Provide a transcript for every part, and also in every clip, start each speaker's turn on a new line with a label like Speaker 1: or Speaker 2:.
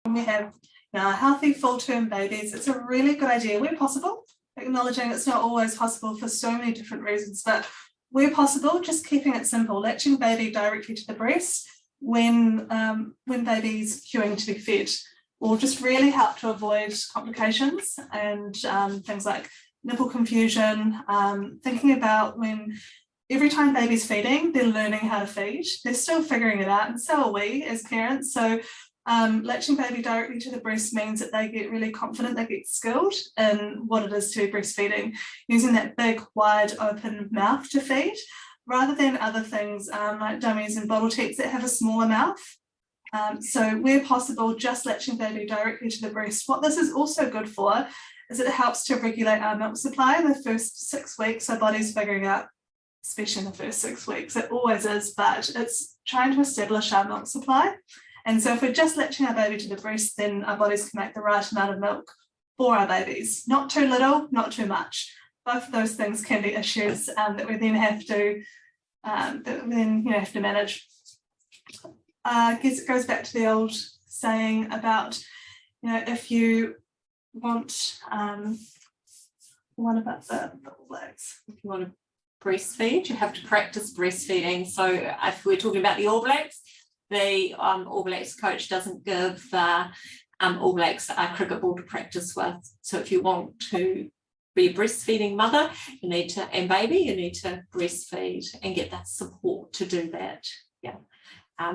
Speaker 1: When we have healthy full-term babies, it's a really good idea, where possible, acknowledging it's not always possible for so many different reasons, but where possible, just keeping it simple, latching baby directly to the breast when baby's queuing to be fed will just really help to avoid complications and things like nipple confusion, thinking about when every time baby's feeding, they're learning how to feed, they're still figuring it out, and so are we as parents. So latching baby directly to the breast means that they get really confident, they get skilled in what it is to be breastfeeding, using that big, wide open mouth to feed, rather than other things like dummies and bottle teats that have a smaller mouth. So where possible, just latching baby directly to the breast. What this is also good for is it helps to regulate our milk supply in the first 6 weeks. Our body's figuring out, especially in the first 6 weeks, it always is, but it's trying to establish our milk supply. And so if we're just latching our baby to the breast, then our bodies can make the right amount of milk for our babies. Not too little, not too much. Both of those things can be issues that we then have to manage. I guess it goes back to the old saying about, if you want, what about the All Blacks?
Speaker 2: If you want to breastfeed, you have to practice breastfeeding. So if we're talking about the All Blacks, the All Blacks coach doesn't give All Blacks a cricket ball to practice with. So if you want to be a breastfeeding mother, you need to breastfeed and get that support to do that. Yeah.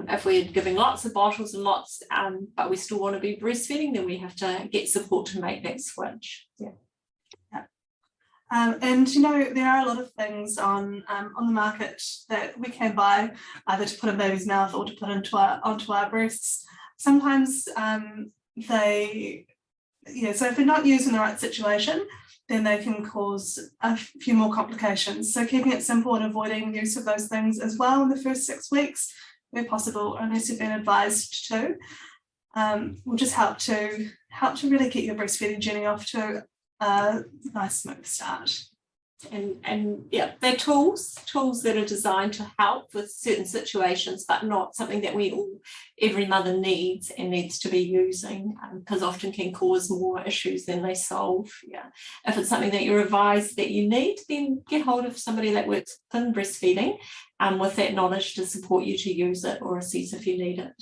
Speaker 2: If we're giving lots of bottles and lots, but we still want to be breastfeeding, then we have to get support to make that switch. Yeah.
Speaker 1: And there are a lot of things on the market that we can buy, either to put in baby's mouth or to put onto our breasts. Sometimes so if they're not used in the right situation, then they can cause a few more complications. So keeping it simple and avoiding use of those things as well in the first 6 weeks, where possible, unless you've been advised to, will just help to really get your breastfeeding journey off to a nice smooth start.
Speaker 2: And yeah, they're tools that are designed to help with certain situations, but not something that every mother needs to be using, because often can cause more issues than they solve. Yeah, if it's something that you're advised that you need, then get hold of somebody that works in breastfeeding with that knowledge to support you to use it or assess if you need it.